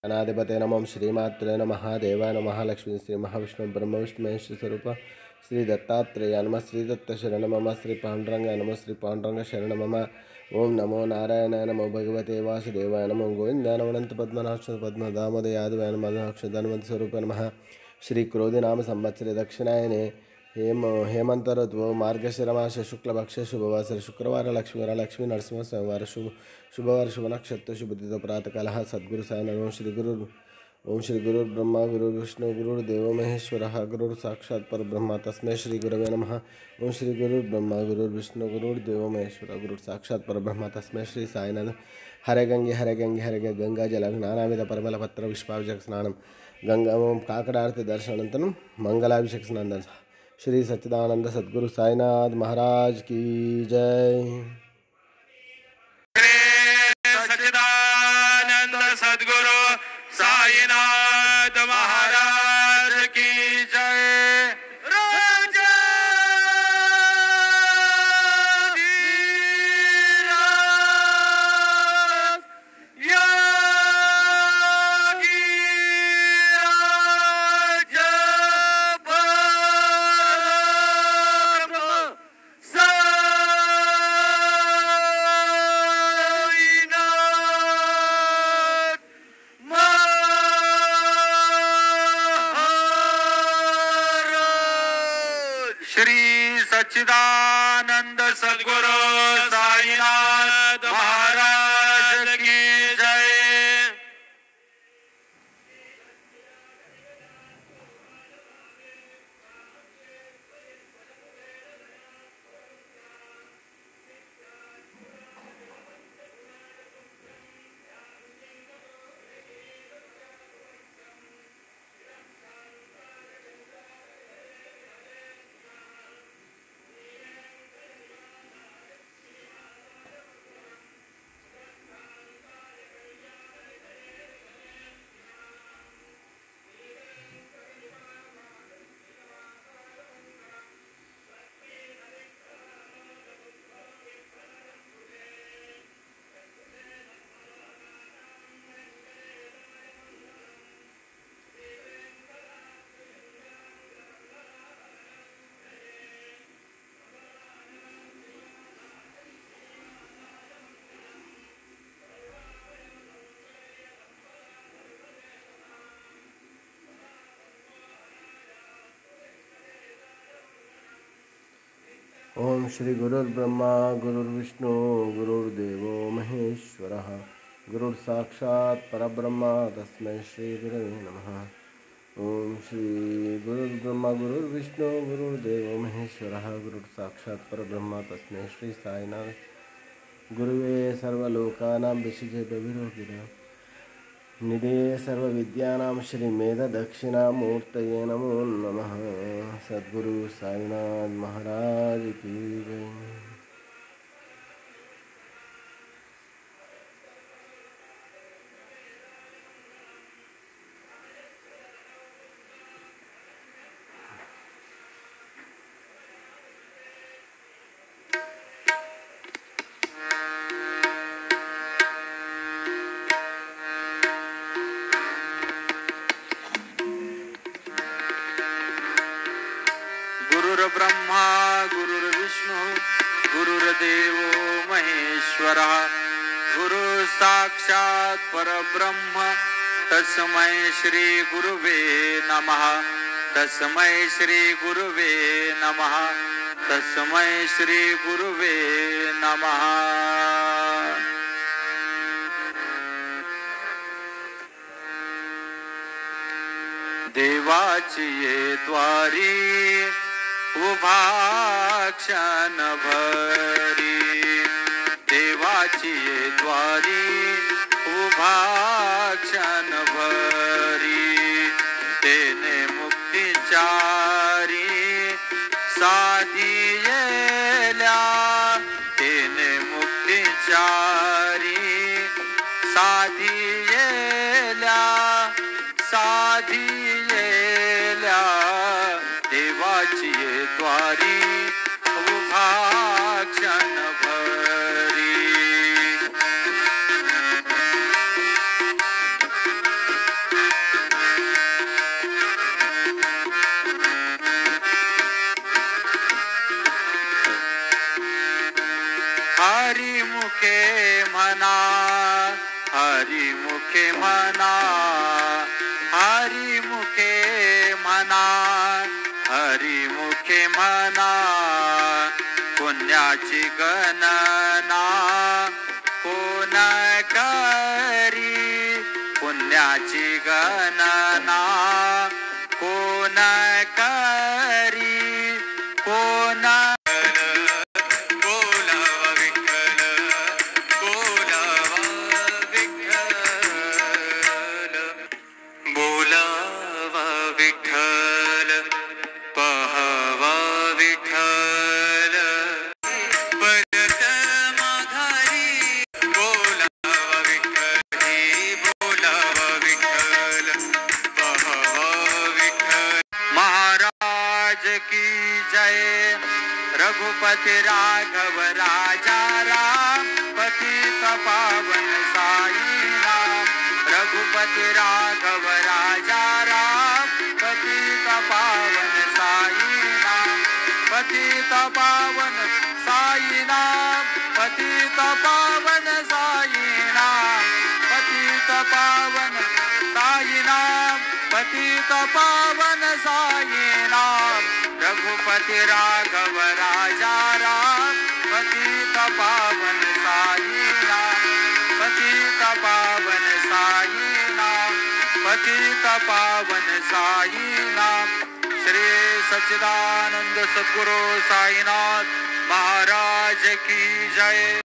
अनाधिपते नमः श्रीमात्रे नमः देवाय नमः लक्ष्मी श्री महाविष्णु ब्रह्म विष्णु महेश स्वरूप श्री दत्तात्रेय नमः श्री दत्त शरण मम श्री पांडुरंग नमः श्री पांडुरंग शरण मम ओम नमो नारायणाय नमो भगवते वासुदेवाय नमो गोविंदाय नमो अनंत पद्मनाभ पद्मनाभद यादवाय नमः अक्षदानवंत स्वरूप नमः श्री क्रोधी नाम संवत्सरे दक्षिणायने हेमंत ऋतु मार्गशिरमास शुक्लपक्ष शुभवासर शुक्रवार लक्ष्मीवार लक्ष्मी नरसिंह सोमवार शुभवार शुभ नक्षत्र शुभदित प्रातःकाल सद्गुरु साई नमो श्री गुरु ओम श्री गुरु ब्रह्मा गुरु विष्णु गुरुर्देव महेश्वर गुरु साक्षात् परब्रह्म तस्मै श्री गुरवे नमः ओम श्री गुरु ब्रह्मा गुरु विष्णु गुरुर्देव महेश्वर गुरु साक्षात् परब्रह्म तस्मै श्री साईनाथ हरे गंगे गंगा जल नानाविध परमल पत्र विष्पाभिषेक स्नानं गंगा ओम काकडारती दर्शनानंतरम मंगलाभिषेक स्नान श्री सच्चिदानंद सद्गुरु साईनाथ महाराज की जय। सच्चिदानंद सद्गुरु साईनाथ महाराज की जय। राजा सच्चिदानंद सद्गुरु साईनाथ महाराज की जय। ओम श्री गुरुर्ब्रह्मा गुरुर्विष्णु गुरुर्देवो महेश्वरः गुरुर्साक्षात् परब्रह्म तस्मै श्री गुरवे नमः। ओम श्री गुरुर्ब्रह्मा गुरुर्विष्णु गुरुर्देवो महेश्वरः गुरुर्साक्षात् परब्रह्म तस्मै श्री साईनाथ गुरुवे सर्वलोकानां विषजे विरोगिणे निधे सर्वविद्यानां श्री मेधदक्षिणामूर्तये नमो नमः। सद्गुरु साईनाथ महाराज की जय। ब्रह्मा गुरुर्विष्णु गुरुर्देवो महेश्वरः गुरु साक्षात् परब्रह्म तस्मै श्री गुरुवे नमः। तस्मै श्री गुरुवे नमः। तस्मै श्री गुरुवे नमः। देवाची ये द्वारी उभा क्षण भरी देवाची ये द्वारी उभा क्षण भरी तेने मुक्तिचारी साधियेल्या तेने मुक्तिचारी साधियेल्या साधियेल्या देवाची ये द्वारी उभा क्षण भरी म्हणा हरी मुखे म्हणा हरी मुखे म्हणा पुण्याची गणना कोण करी पुण्याची गणना कोण करी कोण बोलावा विठ्ठल बोलावा विठ्ठल बोलावा विठ्ठल पहावा विठ्ठल परत माघारी बोलावा विठ्ठल बोलावा विठ्ठल पहावा विठ्ठल महाराज की जय रघुपति राघव राजा राम पतित पावन साई राम रघुपति राघव राजा राम पतित पावन साई राम पतित पावन साई राम पतित पावन साई राम पतित पावन साई राम पतित पावन साई राम रघुपति राघव राजा राम पतित पावन साई राम पतित पावन साई राम पतित पावन साई राम श्री सच्चिदानंद सद्गुरु साईनाथ महाराज की जय।